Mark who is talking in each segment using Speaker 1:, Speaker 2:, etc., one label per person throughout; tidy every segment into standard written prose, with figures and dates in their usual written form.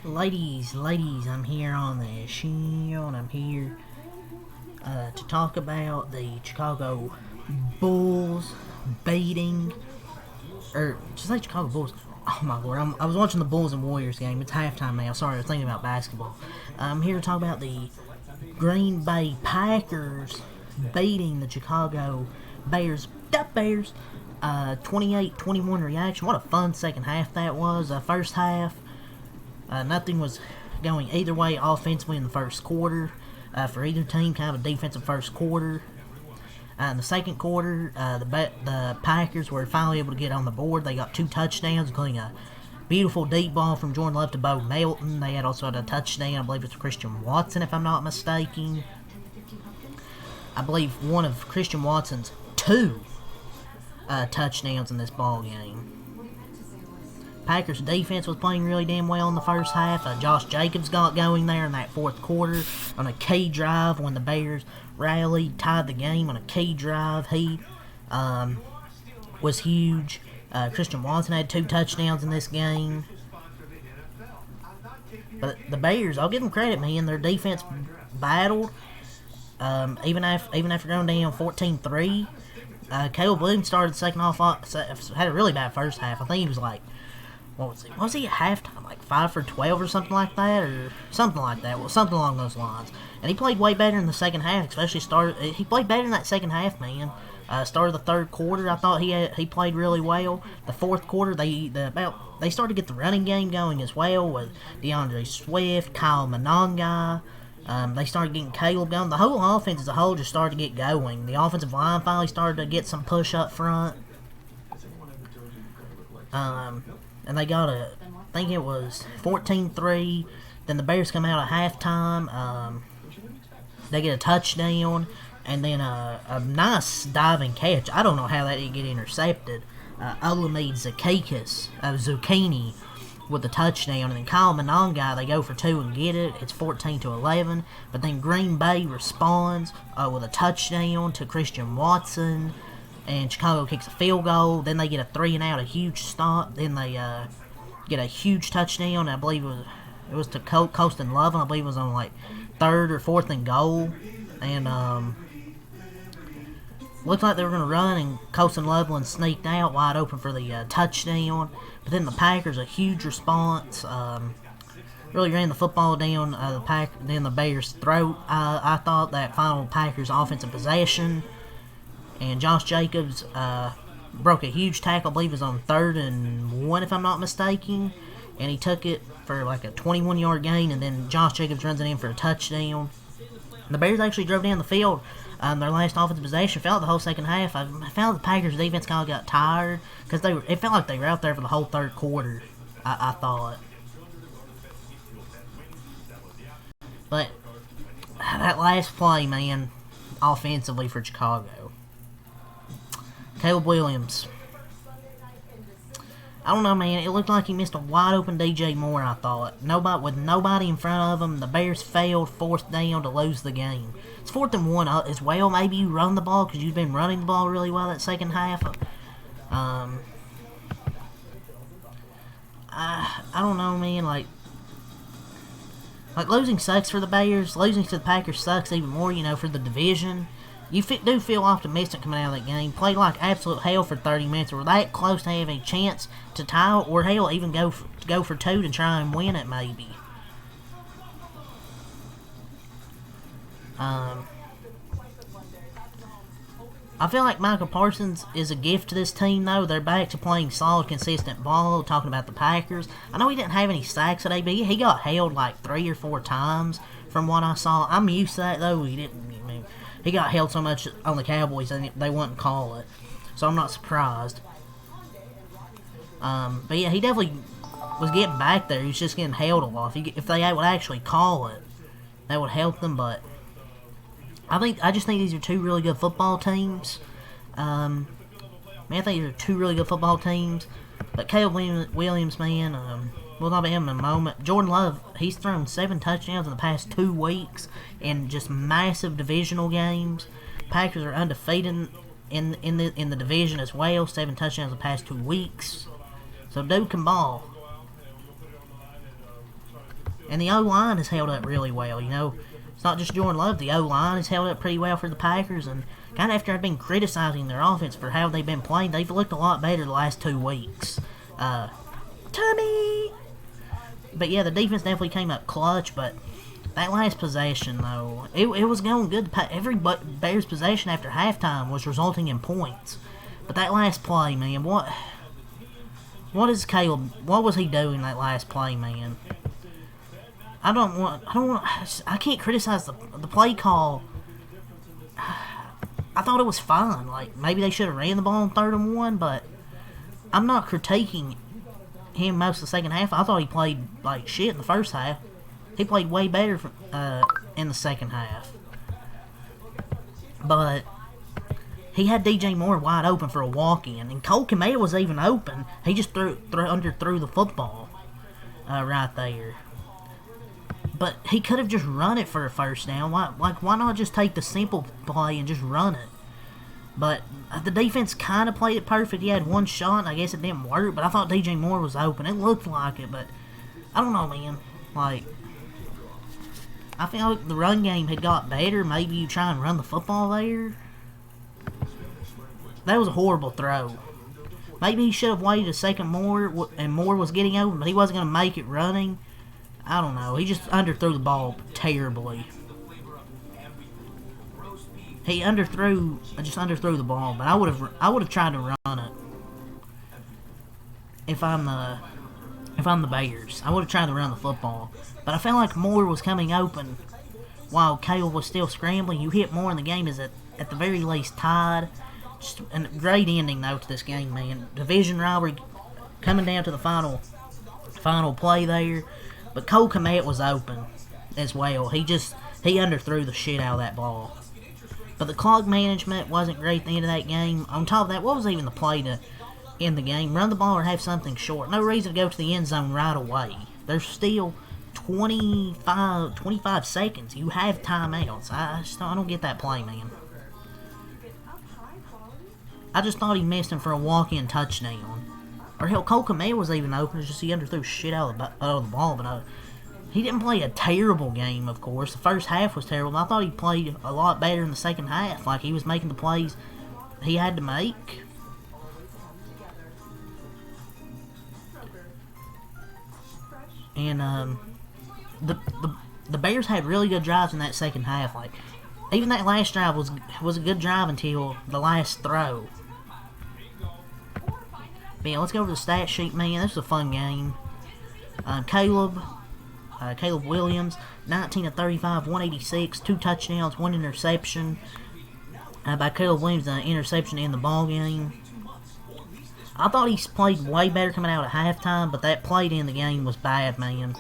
Speaker 1: Ladies, I'm here on the show, and I'm here to talk about the Chicago Bulls beating, or just like Chicago Bulls. Oh my lord, I was watching the Bulls and Warriors game. It's halftime now. Sorry, I was thinking about basketball. I'm here to talk about the Green Bay Packers beating the Chicago Bears. Duck Bears. 28-21 reaction. What a fun second half that was. First half, nothing was going either way offensively in the first quarter for either team. Kind of a defensive first quarter. In the second quarter, the Packers were finally able to get on the board. They got two touchdowns, including a beautiful deep ball from Jordan Love to Bo Melton. They also had a touchdown, I believe it's Christian Watson, if I'm not mistaken. I believe one of Christian Watson's two touchdowns in this ball game. Packers defense was playing really damn well in the first half. Josh Jacobs got going there in that fourth quarter on a key drive when the Bears rallied, tied the game on a key drive. He was huge. Christian Watson had two touchdowns in this game. But the Bears, I'll give them credit, man. Their defense battled. Even after going down 14-3, Caleb Williams started the second half, had a really bad first half. I think he was like, what was he at halftime? Like 5 for 12 or something like that? Or something like that. Well, something along those lines. And he played way better in the second half, he played better in that second half, man. Started the third quarter, I thought he played really well. The fourth quarter, they started to get the running game going as well with DeAndre Swift, Kyle Mononga. They started getting Caleb going. The whole offense as a whole just started to get going. The offensive line finally started to get some push up front. And they got I think it was 14-3. Then the Bears come out at halftime. They get a touchdown. And then a nice diving catch. I don't know how that didn't get intercepted. Olamide Zucchini with the touchdown. And then Kyle Mononga, they go for two and get it. It's 14-11. But then Green Bay responds with a touchdown to Christian Watson. And Chicago kicks a field goal. Then they get a 3-and-out, a huge stop. Then they get a huge touchdown. I believe it was to Colston Love. I believe it was on like third or fourth and goal. And looked like they were going to run, and Colston Loveland sneaked out wide open for the touchdown. But then the Packers, a huge response. Really ran the football down the Bears' throat. I thought that final Packers offensive possession. And Josh Jacobs broke a huge tackle, I believe it was on 3rd and 1, if I'm not mistaken. And he took it for like a 21-yard gain, and then Josh Jacobs runs it in for a touchdown. The Bears actually drove down the field their last offensive possession. Felt the whole second half. I felt the Packers defense kind of got tired because it felt like they were out there for the whole third quarter. I thought. But that last play, man, offensively for Chicago. Caleb Williams. I don't know, man. It looked like he missed a wide open DJ Moore, I thought. With nobody in front of him, the Bears failed 4th down to lose the game. It's 4th and 1 as well. Maybe you run the ball because you've been running the ball really well that second half. I don't know, man. Like losing sucks for the Bears. Losing to the Packers sucks even more, for the division. You do feel optimistic coming out of that game. Played like absolute hell for 30 minutes. We're that close to having a chance to tie, or hell, even go for two to try and win it, maybe. I feel like Michael Parsons is a gift to this team, though. They're back to playing solid, consistent ball. Talking about the Packers, I know he didn't have any sacks today, but he got held like 3 or 4 times from what I saw. I'm used to that, though. He got held so much on the Cowboys they wouldn't call it. So I'm not surprised. But yeah, he definitely was getting back there. He was just getting held a lot. If they would actually call it, that would help them. But I just think these are two really good football teams. I think these are two really good football teams. But Caleb Williams, man, we'll talk about him in a moment. Jordan Love, he's thrown 7 touchdowns in the past 2 weeks in just massive divisional games. Packers are undefeated in the division as well. 7 touchdowns in the past 2 weeks. So dude can ball. And the O-line has held up really well, you know. It's not just Jordan Love. The O-line has held up pretty well for the Packers. And kind of after I've been criticizing their offense for how they've been playing, they've looked a lot better the last 2 weeks. Tommy! But yeah, the defense definitely came up clutch, but that last possession, though, it was going good. Every Bears possession after halftime was resulting in points. But that last play, man, what was he doing that last play, man? I can't criticize the play call. I thought it was fine. Like, maybe they should have ran the ball on 3rd and 1, but I'm not critiquing him most of the second half. I thought he played like shit in the first half. He played way better in the second half. But he had DJ Moore wide open for a walk-in, and Cole Kmet was even open. He just threw the football right there. But he could have just run it for a first down. Why not just take the simple play and just run it? But the defense kind of played it perfect. He had one shot, and I guess it didn't work. But I thought DJ Moore was open. It looked like it, but I don't know, man. Like, I feel like the run game had got better. Maybe you try and run the football there. That was a horrible throw. Maybe he should have waited a second more, and Moore was getting open, but he wasn't going to make it running. I don't know. He just underthrew the ball terribly. He just underthrew the ball, but I would have tried to run it. If I'm the Bears, I would have tried to run the football. But I felt like Moore was coming open while Caleb was still scrambling. You hit Moore, and the game is at the very least tied. Just a great ending though to this game, man. Division rivalry coming down to the final play there. But Cole Kmet was open as well. He underthrew the shit out of that ball. But the clock management wasn't great at the end of that game. On top of that, what was even the play to end the game? Run the ball or have something short. No reason to go to the end zone right away. There's still 25 seconds. You have timeouts. I don't get that play, man. I just thought he missed him for a walk-in touchdown. Or hell, Cole Kmet was even open. It's just he underthrew shit out of the ball. But he didn't play a terrible game, of course. The first half was terrible. I thought he played a lot better in the second half. Like, he was making the plays he had to make. And the Bears had really good drives in that second half. Like, even that last drive was a good drive until the last throw. But yeah, let's go over the stat sheet, man. This was a fun game. Caleb Williams, 19 of 35, 186, 2 touchdowns, 1 interception. By Caleb Williams, an interception in the ball game. I thought he played way better coming out at halftime, but that play to end the game was bad, man.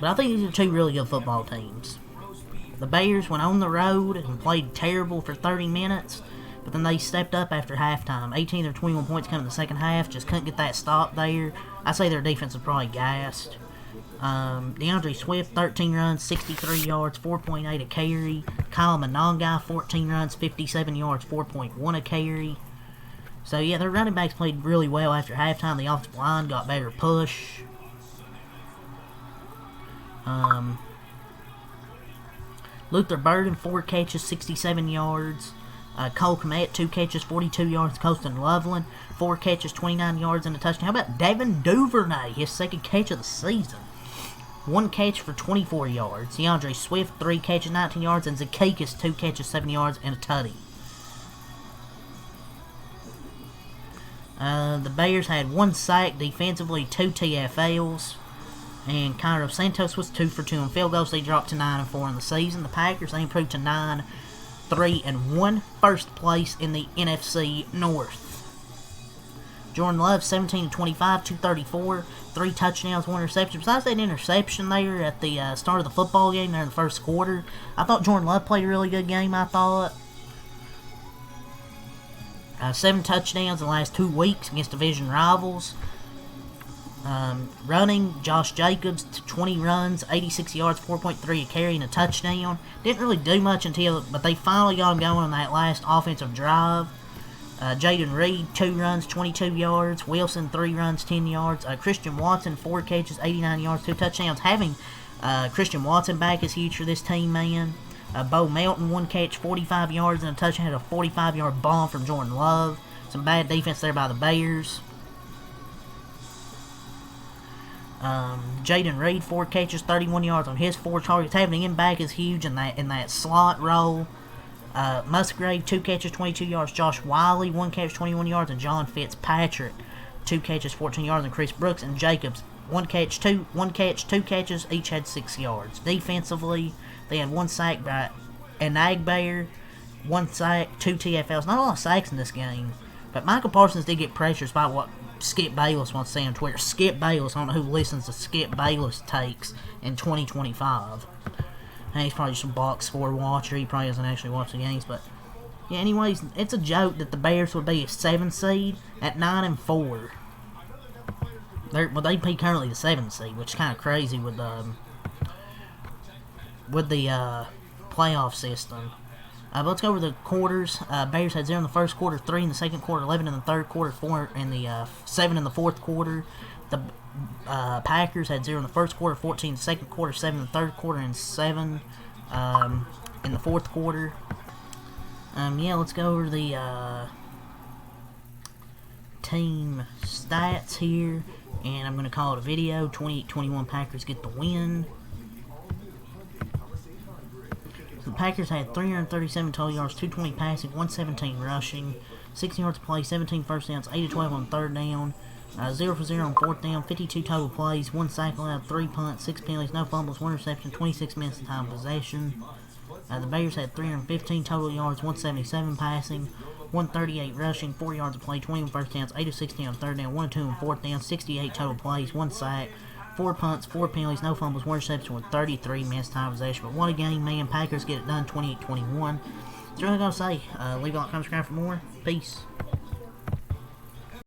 Speaker 1: But I think these are 2 really good football teams. The Bears went on the road and played terrible for 30 minutes. But then they stepped up after halftime. 18 of 21 points coming in the second half. Just couldn't get that stop there. I say their defense was probably gassed. DeAndre Swift, 13 runs, 63 yards, 4.8 a carry. Kyle Monangai, 14 runs, 57 yards, 4.1 a carry. So, yeah, their running backs played really well after halftime. The offensive line got better push. Luther Burden, 4 catches, 67 yards. Cole Kmet, 2 catches, 42 yards. Colston Loveland, 4 catches, 29 yards and a touchdown. How about Devin Duvernay, his 2nd catch of the season? 1 catch for 24 yards. DeAndre Swift, 3 catches, 19 yards. And Zacchaeus, 2 catches, 7 yards and a tutty. The Bears had 1 sack defensively, 2 TFLs. And Cairo Santos was 2 for 2 on field goals. They dropped to 9 and 4 in the season. The Packers, they improved to 9-3-1, first place in the NFC North. Jordan Love, 17 of 25, 234, 3 touchdowns, 1 interception. Besides that interception there at the start of the football game there in the first quarter, I thought Jordan Love played a really good game, I thought. 7 touchdowns in the last 2 weeks against division rivals. Running, Josh Jacobs, 20 runs, 86 yards, 4.3 a carry, and a touchdown. Didn't really do much but they finally got him going on that last offensive drive. Jaden Reed, 2 runs, 22 yards. Wilson, 3 runs, 10 yards. Christian Watson, 4 catches, 89 yards, 2 touchdowns. Having Christian Watson back is huge for this team, man. Bo Melton, 1 catch, 45 yards, and a touchdown. Had a 45-yard bomb from Jordan Love. Some bad defense there by the Bears. Jaden Reed, 4 catches, 31 yards on his 4 targets. Having him back is huge in that slot role. Musgrave, 2 catches, 22 yards. Josh Wiley, 1 catch, 21 yards. And John Fitzpatrick, 2 catches, 14 yards. And Chris Brooks and Jacobs, 1 catch, 2 catches. Each had 6 yards. Defensively, they had 1 sack by Enagbayer, 1 sack, 2 TFLs. Not a lot of sacks in this game. But Michael Parsons did get pressures by what Skip Bayless wants to say on Twitter. Skip Bayless, I don't know who listens to Skip Bayless takes in 2025. And he's probably just a box score watcher. He probably doesn't actually watch the games. But, yeah, anyways, it's a joke that the Bears would be a 7 seed at 9-4. They'd be currently the 7 seed, which is kind of crazy with the playoff system. But let's go over the quarters. Bears had 0 in the first quarter, 3 in the second quarter, 11 in the third quarter, 4 in the 7 in the fourth quarter. The Packers had 0 in the first quarter, 14 in the second quarter, 7 in the third quarter, and 7 in the fourth quarter. Yeah, let's go over the team stats here, and I'm going to call it a video. 28-21 Packers get the win. The Packers had 337 total yards, 220 passing, 117 rushing, 60 yards to play, 17 first downs, 8 of 12 on third down, 0 for 0 on fourth down, 52 total plays, 1 sack allowed, 3 punts, 6 penalties, no fumbles, 1 interception, 26 minutes of time possession. The Bears had 315 total yards, 177 passing, 138 rushing, 4 yards to play, 21 first downs, 8 of 16 on third down, 1 of 2 on fourth down, 68 total plays, 1 sack, 4 punts, 4 penalties, no fumbles, 1 interception with 33 minutes time possession. But what a game, man. Packers get it done 28-21. That's really all I gotta say. Leave a like, comment, subscribe for more. Peace.